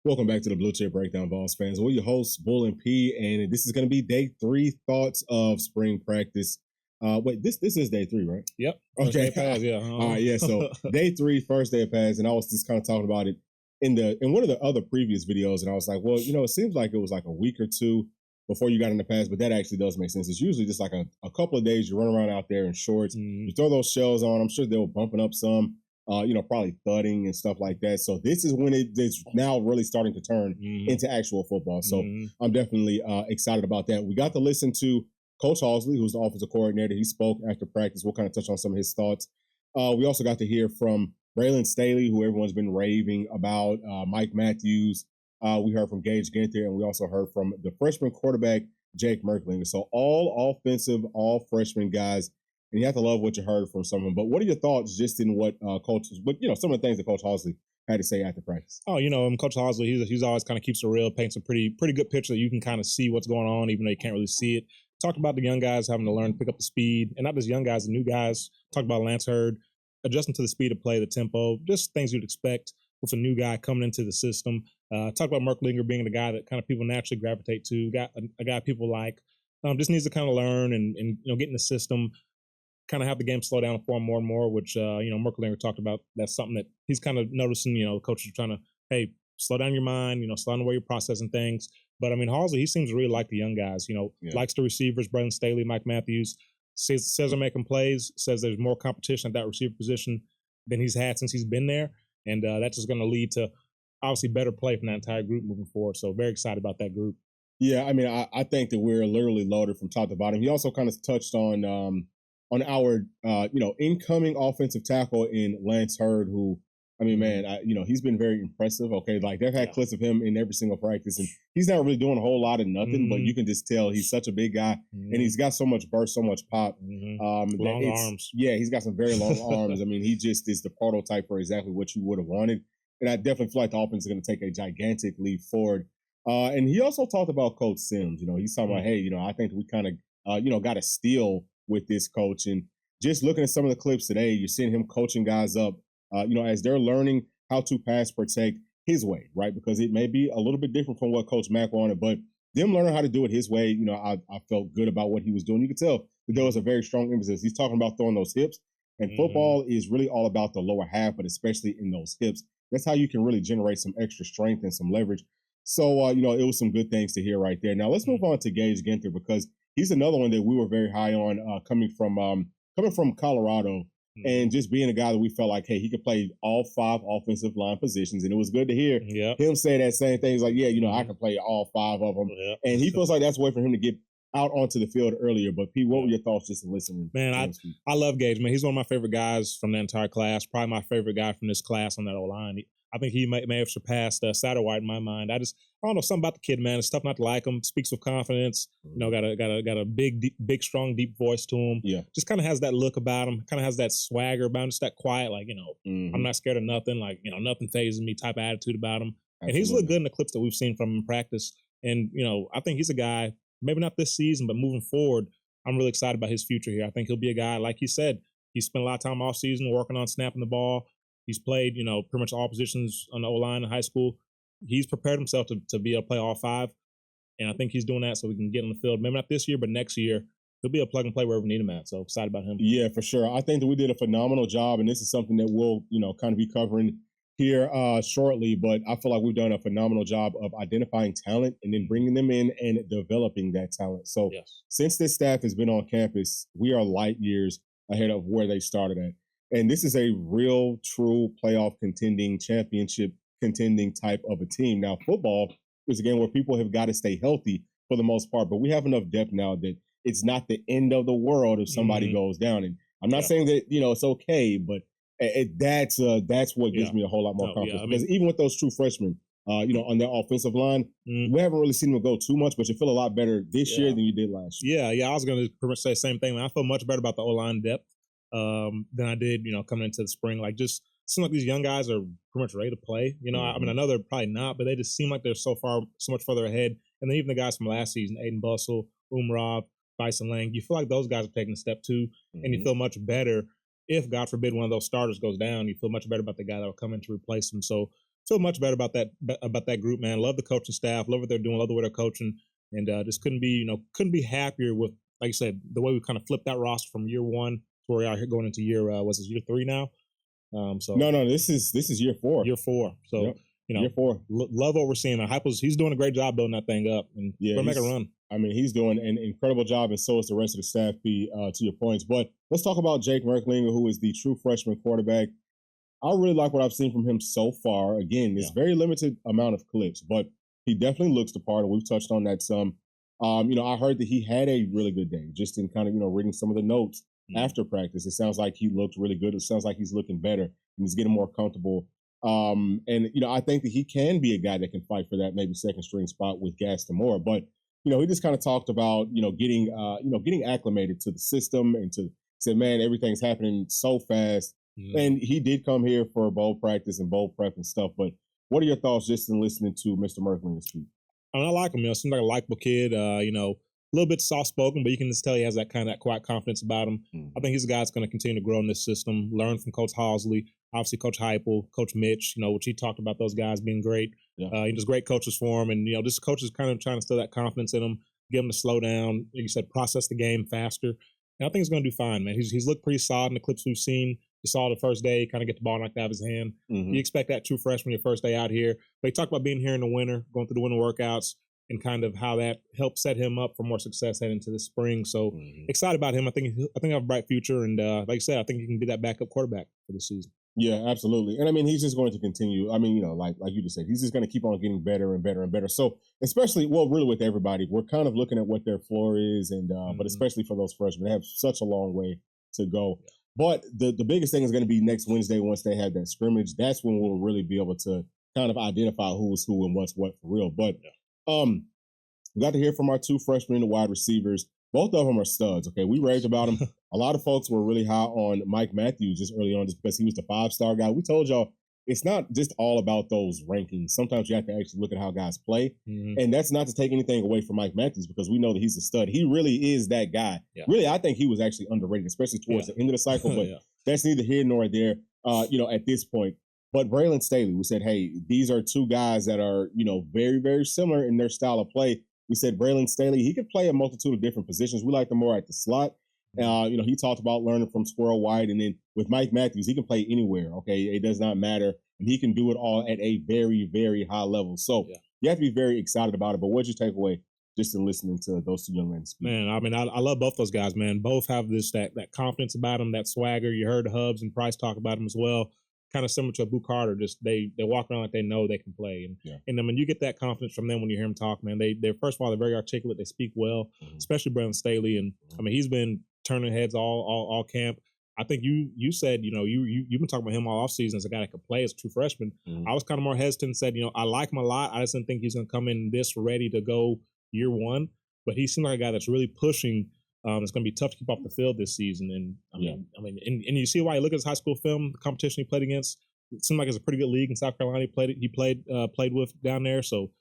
Welcome back to the Bluechip Breakdown, Vols fans. We're your hosts, Bull and P, and this is going to be day 3 thoughts of spring practice. Wait, this is day 3, right? Yep. Okay. Pass, yeah. All right, yeah. So day 3, first day of pass, and I was just kind of talking about it in one of the other previous videos, and I was like, well, it seems like it was like a week or two before you got in the pass, but that actually does make sense. It's usually just like a couple of days. You run around out there in shorts, you throw those shells on. I'm sure they were bumping up some. Probably thudding and stuff like that. So this is when it's now really starting to turn into actual football. So I'm definitely excited about that. We got to listen to Coach Halsley, who's the offensive coordinator. He spoke after practice. We'll kind of touch on some of his thoughts. We also got to hear from Braylon Staley, who everyone's been raving about, Mike Matthews. We heard from Gage Ginther, and we also heard from the freshman quarterback, Jake Merklinger. So all offensive, all freshman guys. And you have to love what you heard from someone. But what are your thoughts just in what some of the things that Coach Halsley had to say after practice? Oh, Coach Halsley, he's always kind of keeps it real, paints a pretty good picture that you can kind of see what's going on, even though you can't really see it. Talked about the young guys having to learn to pick up the speed, and not just young guys, the new guys. Talked about Lance Hurd adjusting to the speed of play, the tempo, just things you'd expect with a new guy coming into the system. Talked about Merklinger being the guy that kind of people naturally gravitate to, a guy people like. Just needs to kind of learn and get in the system, kind of have the game slow down for him more and more, which, Merklinger talked about. That's something that he's kind of noticing, coaches are trying to, hey, slow down your mind, slow down the way you're processing things. But, Halsey, he seems to really like the young guys, likes the receivers, Brendan Staley, Mike Matthews, says they're making plays, says there's more competition at that receiver position than he's had since he's been there. And that's just going to lead to, obviously, better play from that entire group moving forward. So very excited about that group. Yeah, I think that we're literally loaded from top to bottom. He also kind of touched on our incoming offensive tackle in Lance Hurd, who he's been very impressive. Okay, like they've had clips of him in every single practice, and he's not really doing a whole lot of nothing, but you can just tell he's such a big guy, and he's got so much burst, so much pop. Long arms. Yeah, he's got some very long arms. He just is the prototype for exactly what you would have wanted, and I definitely feel like the offense is going to take a gigantic leap forward. And he also talked about Coach Sims. He's talking about, hey, I think we kind of got a steal with this coach. And just looking at some of the clips today, you're seeing him coaching guys up, as they're learning how to pass protect his way, right? Because it may be a little bit different from what Coach Mack wanted, but them learning how to do it his way, I felt good about what he was doing. You could tell that there was a very strong emphasis. He's talking about throwing those hips, and football is really all about the lower half, but especially in those hips. That's how you can really generate some extra strength and some leverage. So, it was some good things to hear right there. Now, let's move on to Gage Ginther, because he's another one that we were very high on, coming from Colorado, and just being a guy that we felt like, hey, he could play all 5 offensive line positions. And it was good to hear him say that same thing. He's like, yeah, I can play all 5 of them. And he feels like that's a way for him to get out onto the field earlier. But Pete, what were your thoughts just listening? Man, I love Gage, man. He's one of my favorite guys from the entire class, probably my favorite guy from this class on that O-line. I think he may have surpassed Satterwhite in my mind. I don't know, something about the kid, man. It's tough not to like him. Speaks with confidence. Got a big, strong, deep voice to him. Yeah, just kind of has that look about him. Kind of has that swagger about him. Just that quiet, like I'm not scared of nothing. Like nothing phases me type of attitude about him. Absolutely. And he's looked good in the clips that we've seen from him in practice. And I think he's a guy. Maybe not this season, but moving forward, I'm really excited about his future here. I think he'll be a guy, like he said, he spent a lot of time off season working on snapping the ball. He's played, pretty much all positions on the O-line in high school. He's prepared himself to be able to play all 5. And I think he's doing that so we can get on the field. Maybe not this year, but next year, he'll be a plug and play wherever we need him at. So excited about him. Yeah, for sure. I think that we did a phenomenal job, and this is something that we'll, kind of be covering here shortly. But I feel like we've done a phenomenal job of identifying talent and then bringing them in and developing that talent. So since this staff has been on campus, we are light years ahead of where they started at. And this is a real, true playoff contending, championship contending type of a team. Now, football is a game where people have got to stay healthy for the most part, but we have enough depth now that it's not the end of the world if somebody goes down. And I'm not saying that, it's okay, but that's what gives me a whole lot more confidence. Because even with those true freshmen, on their offensive line, we haven't really seen them go too much, but you feel a lot better this year than you did last year. Yeah, I was going to pretty much say the same thing. I feel much better about the O-line depth than I did, coming into the spring. Like, just seem like these young guys are pretty much ready to play. I know they're probably not, but they just seem like they're so much further ahead. And then even the guys from last season, Aiden Bustle, Umrov, Bison Lang, you feel like those guys are taking a step too, and you feel much better. If, God forbid, one of those starters goes down, you feel much better about the guy that will come in to replace him. So feel much better about that group, man. Love the coaching staff, love what they're doing, love the way they're coaching, and just couldn't be happier with, like I said, the way we kind of flipped that roster from year one to where we are here going into year year 3 now. So no, this is year 4. Year 4. So yep. Year 4. Love what we're seeing. He's doing a great job building that thing up, and we're gonna make a run. I mean, he's doing an incredible job, and so is the rest of the staff. To your points, but let's talk about Jake Merklinger, who is the true freshman quarterback. I really like what I've seen from him so far. Again, there's very limited amount of clips, but he definitely looks the part, and we've touched on that some. I heard that he had a really good day, just in kind of, reading some of the notes after practice. It sounds like he looked really good. It sounds like he's looking better, and he's getting more comfortable. I think that he can be a guy that can fight for that maybe second string spot with Gaston Moore. But, he just kind of talked about, getting acclimated to the system and said, man, everything's happening so fast. And he did come here for bowl practice and bowl prep and stuff. But what are your thoughts just in listening to Mr. Merklinger speak? I like him. Seems like a likable kid. A little bit soft-spoken, but you can just tell he has that quiet confidence about him. I think he's a guy that's going to continue to grow in this system, learn from Coach Housley, obviously Coach Heupel, Coach Mitch, which he talked about those guys being great. He just great coaches for him. And, this coach is kind of trying to instill that confidence in him, get him to slow down, like you said, process the game faster. And I think he's going to do fine, man. He's looked pretty solid in the clips we've seen. You saw the first day, kind of get the ball knocked out of his hand. You expect that true freshman your first day out here. But he talked about being here in the winter, going through the winter workouts, and kind of how that helped set him up for more success heading into the spring. So excited about him. I think I have a bright future. And like I said, I think he can be that backup quarterback for the season. Yeah, absolutely. And I mean, he's just going to continue. I mean, like you just said, he's just going to keep on getting better and better and better. So especially, really with everybody, we're kind of looking at what their floor is. And but especially for those freshmen, they have such a long way to go. Yeah. But the biggest thing is going to be next Wednesday once they have that scrimmage. That's when we'll really be able to kind of identify who's who and what's what for real. But we got to hear from our 2 freshmen, the wide receivers. Both of them are studs, okay? We raved about them. A lot of folks were really high on Mike Matthews just early on just because he was the 5-star guy. We told y'all it's not just all about those rankings. Sometimes you have to actually look at how guys play. And that's not to take anything away from Mike Matthews because we know that he's a stud. He really is that guy. Yeah. Really, I think he was actually underrated, especially towards the end of the cycle. But that's neither here nor there, at this point. But Braylon Staley, we said, hey, these are 2 guys that are, very, very similar in their style of play. We said Braylon Staley, he could play a multitude of different positions. We like him more at the slot. He talked about learning from Squirrel White. And then with Mike Matthews, he can play anywhere, okay? It does not matter. And he can do it all at a very, very high level. So you have to be very excited about it. But what'd you take away just in listening to those 2 young men speak? Man, I mean, I love both those guys, man. Both have that confidence about them, that swagger. You heard Hubbs and Price talk about them as well. Kind of similar to a Boo Carter, just they walk around like they know they can play. And then when you get that confidence from them when you hear them talk, man, they're first of all, they're very articulate, they speak well, especially Braylon Staley. And I mean, he's been turning heads all camp. I think you said, you've been talking about him all offseason as a guy that could play as a true freshman. I was kind of more hesitant and said, I like him a lot. I just didn't think he's gonna come in this ready to go year 1. But he seemed like a guy that's really pushing. It's going to be tough to keep off the field this season, and and you see why you look at his high school film, the competition he played against. It seemed like it's a pretty good league in South Carolina. He played with down there. So,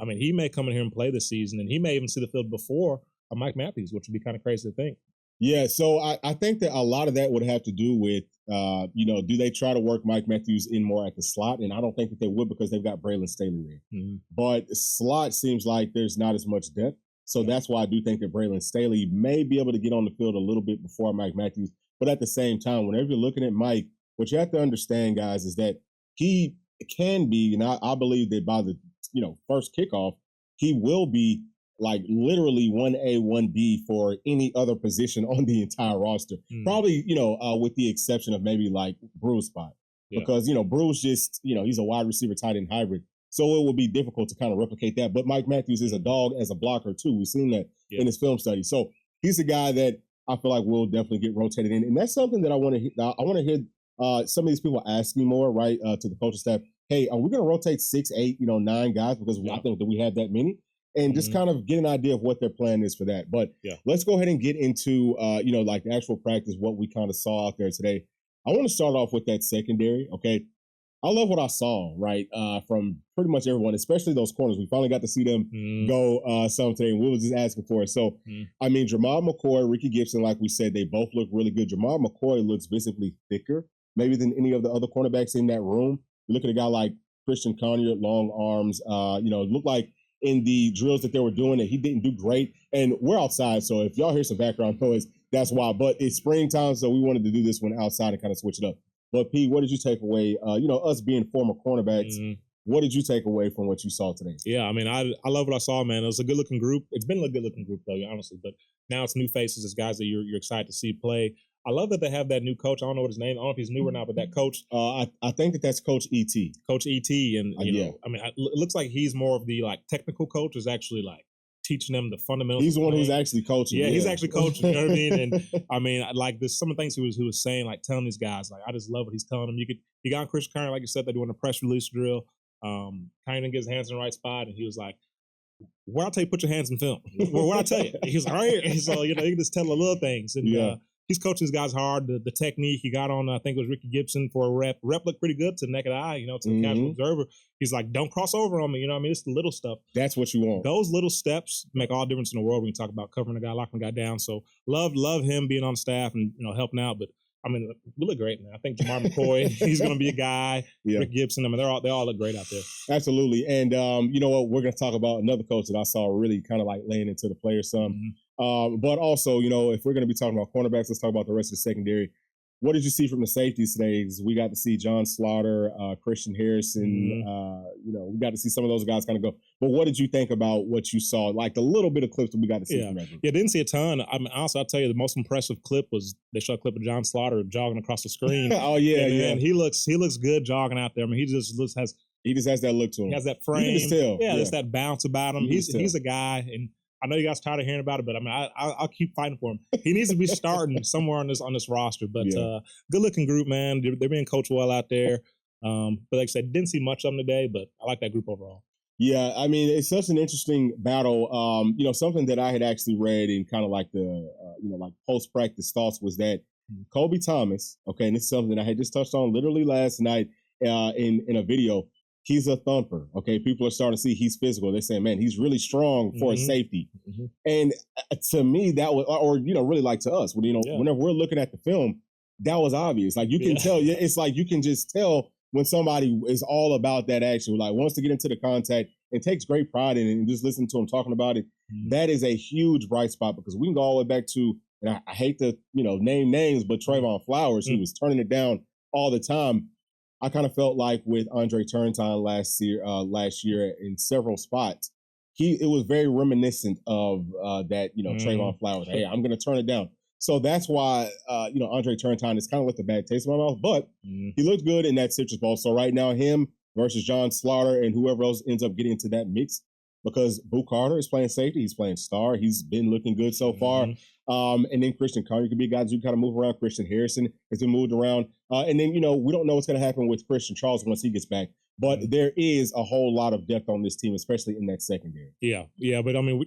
I mean, he may come in here and play this season, and he may even see the field before Mike Matthews, which would be kind of crazy to think. Yeah, so I think that a lot of that would have to do with, do they try to work Mike Matthews in more at the slot? And I don't think that they would because they've got Braylon Staley there. But slot seems like there's not as much depth. So that's why I do think that Braylon Staley may be able to get on the field a little bit before Mike Matthews. But at the same time, whenever you're looking at Mike, what you have to understand, guys, is that he can be, and I believe that by the first kickoff, he will be like literally 1A, 1B for any other position on the entire roster. Probably, with the exception of maybe like Brew's spot. Because, Brew's just, he's a wide receiver tight end hybrid. So it will be difficult to kind of replicate that. But Mike Matthews is a dog as a blocker, too. We've seen that in his film study. So he's a guy that I feel like will definitely get rotated in. And that's something that I want to hear some of these people asking more, right, to the coaching staff. Hey, are we going to rotate 6, 8, 9 guys? Because I think that we have that many. And just kind of get an idea of what their plan is for that. But let's go ahead and get into, like the actual practice, what we kind of saw out there today. I want to start off with that secondary, okay? I love what I saw, right, from pretty much everyone, especially those corners. We finally got to see them go some today, and we were just asking for it. So, I mean, Jamal McCoy, Ricky Gibson, like we said, they both look really good. Jamal McCoy looks visibly thicker maybe than any of the other cornerbacks in that room. You look at a guy like Christian Conyer, long arms. It looked like in the drills that they were doing that he didn't do great. And we're outside, so if y'all hear some background noise, that's why. But it's springtime, so we wanted to do this one outside and kind of switch it up. But Pete, what did you take away? Us being former cornerbacks, what did you take away from what you saw today? Yeah, I mean, I love what I saw, man. It was a good-looking group. It's been a good-looking group, though, honestly. But now it's new faces. It's guys that you're excited to see play. I love that they have that new coach. I don't know what his name. I don't know if he's new or not, but that coach. I think that's Coach E.T. Coach E.T. And, I mean, it looks like he's more of the, technical coach is actually, teaching them the fundamentals. He's the one who's actually coaching. Yeah, he's actually coaching. You know what I mean? And, I mean, there's some of the things he was saying, telling these guys, I just love what he's telling them. You got Chris Conyer, like you said, they're doing a press release drill. Conyer didn't get his hands in the right spot, and he was like, where I tell you, put your hands in film. Where I tell you? He's like, right here. And so, you can just tell the little things. And he's coaching these guys hard. The technique he got on, I think it was Ricky Gibson for a rep. Rep looked pretty good to the naked eye, to the casual observer. He's like, don't cross over on me. You know what I mean? It's the little stuff. That's what you want. Those little steps make all the difference in the world when you talk about covering a guy, locking a guy down. So love him being on staff and, helping out. But I mean, we look great, man. I think Jamar McCoy, he's going to be a guy. Yeah. Rick Gibson, I mean, they all look great out there. Absolutely. And you know what? We're going to talk about another coach that I saw really kind of laying into the players some. But also, if we're going to be talking about cornerbacks, let's talk about the rest of the secondary. What did you see from the safeties today? We got to see John Slaughter, Christian Harrison. We got to see some of those guys kind of go. But what did you think about what you saw? The little bit of clips that we got to see from that. Yeah, didn't see a ton. I mean, honestly, I'll tell you, the most impressive clip was they showed a clip of John Slaughter jogging across the screen. Oh yeah, and he looks good jogging out there. I mean, he just has that look to him. He has that frame. You can just tell. Yeah, there's that bounce about him. He's a guy, and I know you guys tired of hearing about it, but I mean, I'll keep fighting for him. He needs to be starting somewhere on this roster. But good looking group, man. They're being coached well out there. But like I said, didn't see much of them today, but I like that group overall. Yeah, I mean, it's such an interesting battle. Something that I had actually read in kind of the post practice thoughts was that Kobe Thomas. Okay, and this is something I had just touched on literally last night in a video. He's a thumper. Okay, people are starting to see he's physical. They're saying, man, he's really strong for a safety. And to me, that was, or really to us, whenever we're looking at the film, that was obvious. You can tell. It's you can just tell when somebody is all about that action, wants to get into the contact and takes great pride in it, and just listen to him talking about it. That is a huge bright spot because we can go all the way back to, and I hate to name names, but Trayvon Flowers, who was turning it down all the time. I kind of felt like with Andre Turntine last year in several spots, it was very reminiscent of that, Trayvon Flowers. Hey, I'm going to turn it down. So that's why, Andre Turntine is kind of left a bad taste in my mouth, but he looked good in that Citrus Bowl. So right now, him versus John Slaughter and whoever else ends up getting into that mix, because Boo Carter is playing safety. He's playing star. He's been looking good so far. And then Christian Conyer could be guys who kind of move around. Christian Harrison has been moved around. And then, we don't know what's going to happen with Christian Charles once he gets back. But there is a whole lot of depth on this team, especially in that secondary. Yeah. But, I mean,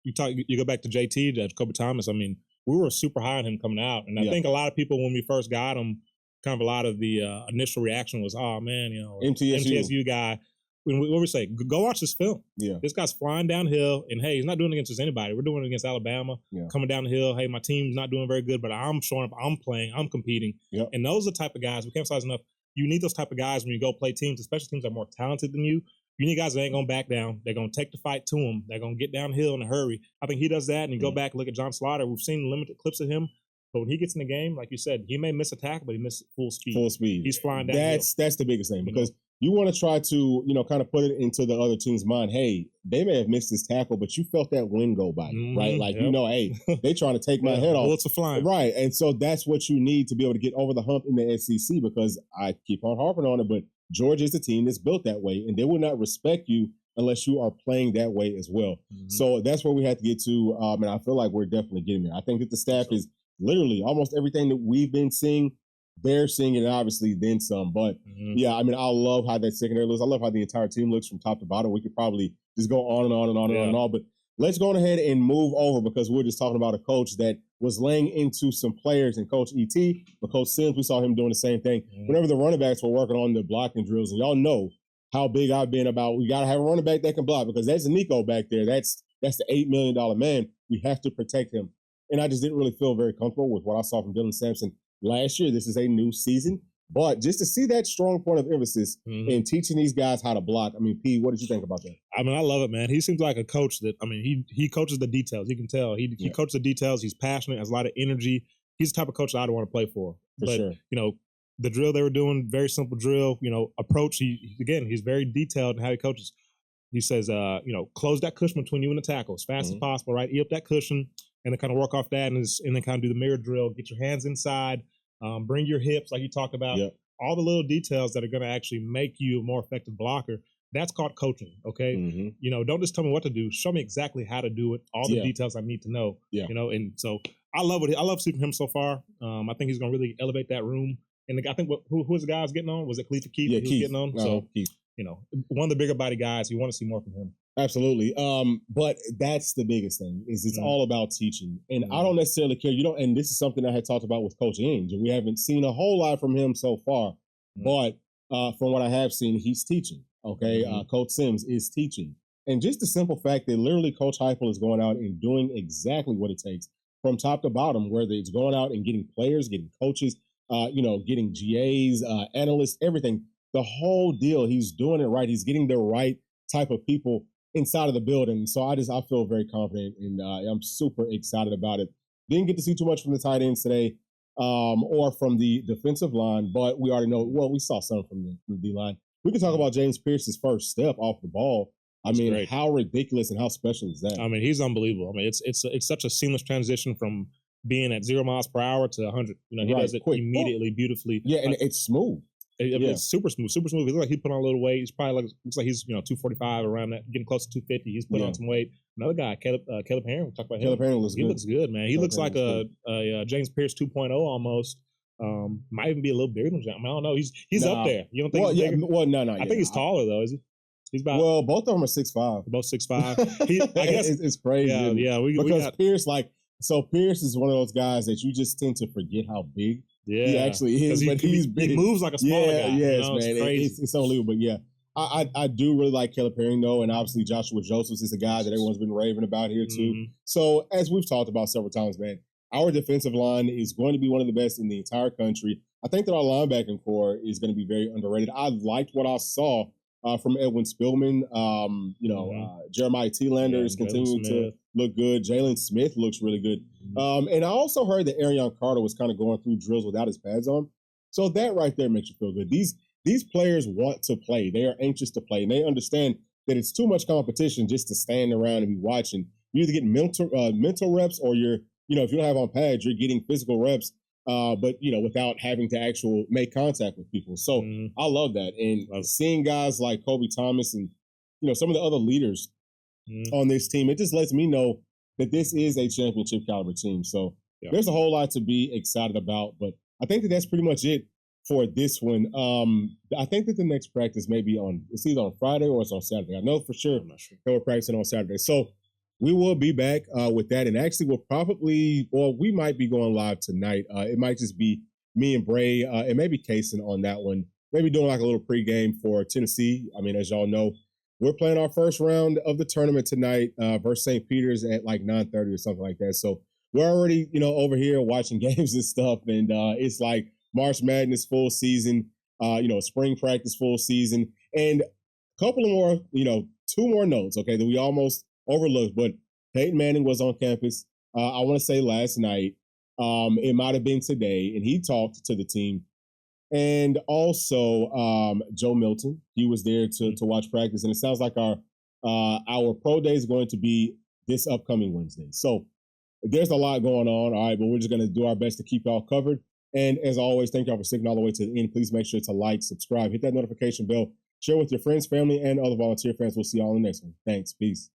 you go back to JT, Kobe Thomas. I mean, we were super high on him coming out. And I think a lot of people, when we first got him, kind of a lot of the initial reaction was, oh, man, MTSU guy. What we say, go watch this film. Yeah. This guy's flying downhill, and hey, he's not doing it against just anybody. We're doing it against Alabama, coming down the hill. Hey, my team's not doing very good, but I'm showing up, I'm playing, I'm competing. Yep. And those are the type of guys, we can't emphasize enough, you need those type of guys when you go play teams, especially teams that are more talented than you. You need guys that ain't going to back down. They're going to take the fight to them. They're going to get downhill in a hurry. I think he does that, and you go back and look at John Slaughter. We've seen limited clips of him. But when he gets in the game, like you said, he may miss a tackle, but he misses full speed. Full speed. He's flying down. That's the biggest thing because you want to try to, kind of put it into the other team's mind. Hey, they may have missed this tackle, but you felt that wind go by, right? Hey, they trying to take my head off. Bullets are flying. Right. And so that's what you need to be able to get over the hump in the SEC because I keep on harping on it, but Georgia is a team that's built that way, and they will not respect you unless you are playing that way as well. So that's where we have to get to, and I feel like we're definitely getting there. I think that the staff is literally almost everything that we've been seeing, they're seeing it, and obviously then some. But yeah, I mean, I love how that secondary looks. I love how the entire team looks from top to bottom. We could probably just go on and on and on and on. But let's go ahead and move over because we're just talking about a coach that was laying into some players and Coach E.T. But Coach Sims, we saw him doing the same thing. Whenever the running backs were working on the blocking drills, and y'all know how big I've been about we got to have a running back that can block because that's Nico back there. That's the $8 million man. We have to protect him. And I just didn't really feel very comfortable with what I saw from Dylan Sampson last year. This is a new season. But just to see that strong point of emphasis in teaching these guys how to block, I mean, P, what did you think about that? I mean, I love it, man. He seems like a coach that, I mean, he coaches the details. You can tell. He coaches the details. He's passionate, has a lot of energy. He's the type of coach that I'd want to play for. But, sure. You know, the drill they were doing, very simple drill, you know, approach. He's very detailed in how he coaches. He says, you know, close that cushion between you and the tackle as fast as possible, right? Eat up that cushion and then kind of work off that and then kind of do the mirror drill. Get your hands inside, bring your hips like you talked about. Yep. All the little details that are going to actually make you a more effective blocker. That's called coaching, okay? You know, don't just tell me what to do. Show me exactly how to do it, all the details I need to know, you know? And so I love seeing him so far. I think he's going to really elevate that room. And I think who was the guy I was getting on? Was it Keith? Yeah, Keith. Was getting on? So, Keith. You know, one of the bigger body guys. You want to see more from him. Absolutely. But that's the biggest thing is it's all about teaching. And I don't necessarily care. And this is something I had talked about with Coach Inge, and we haven't seen a whole lot from him so far. But from what I have seen, he's teaching. Okay. Coach Sims is teaching. And just the simple fact that literally Coach Heupel is going out and doing exactly what it takes from top to bottom, whether it's going out and getting players, getting coaches, you know, getting GAs, analysts, everything. The whole deal, he's doing it right. He's getting the right type of people inside of the building. So I feel very confident, and I'm super excited about it. Didn't get to see too much from the tight ends today, or from the defensive line, but we already know. Well, we saw some from the D line. We can talk about James Pierce's first step off the ball. I mean, great. How ridiculous and how special is that? I mean, he's unbelievable. I mean, it's such a seamless transition from being at 0 miles per hour to 100. You know, he does it quick, immediately, beautifully. Yeah, and it's smooth. It's super smooth, super smooth. He looks like he put on a little weight. He's probably looks like he's 245 around that, getting close to 250. He's put on some weight. Another guy, Caleb Herring. We'll talk about him. Caleb Herring looks good. He looks good, man. He looks like a James Pierce 2.0 almost. Might even be a little bigger than James. I mean, I don't know. He's up there. You don't think? Well, he's bigger? Well, no. I think he's taller though. Is he? He's about. Well, both of them are 6'5". Both 6'5". I guess it's crazy. Yeah. Because Pierce, Pierce is one of those guys that you just tend to forget how big. Yeah, he actually is, but he's big. He moves like a smaller guy. Yes, man. It's crazy. It's unbelievable. But yeah, I do really like Caleb Herring though, and obviously Joshua Josephs is a guy that everyone's been raving about here too. So as we've talked about several times, man, our defensive line is going to be one of the best in the entire country. I think that our linebacking core is going to be very underrated. I liked what I saw from Edwin Spillman. Jeremiah Thielander is continuing to look good. Jalen Smith looks really good. And I also heard that Arion Carter was kind of going through drills without his pads on. So that right there makes you feel good. These players want to play. They are anxious to play. And they understand that it's too much competition just to stand around and be watching. You either get mental reps or if you don't have on pads, you're getting physical reps. But without having to make contact with people. So I love that. And seeing guys like Kobe Thomas and, some of the other leaders on this team, it just lets me know that this is a championship caliber team. So there's a whole lot to be excited about, but I think that that's pretty much it for this one. I think that the next practice may be it's either on Friday or it's on Saturday. I know for sure that we're practicing on Saturday. So we will be back with that. And actually we might be going live tonight. It might just be me and Bray and maybe Kaysen on that one. Maybe doing like a little pregame for Tennessee. I mean, as y'all know, we're playing our first round of the tournament tonight versus St. Peter's at like 9:30 or something like that. So we're already, over here watching games and stuff. And it's like March Madness full season, spring practice full season. And a couple of more, 2 more notes, okay, that we almost overlooked. But Peyton Manning was on campus, I want to say last night. It might have been today. And he talked to the team. And also Joe Milton, he was there to watch practice. And it sounds like our pro day is going to be this upcoming Wednesday. So there's a lot going on. All right, but we're just going to do our best to keep y'all covered. And as always, thank y'all for sticking all the way to the end. Please make sure to like, subscribe, hit that notification bell, share with your friends, family, and other volunteer fans. We'll see y'all in the next one. Thanks. Peace.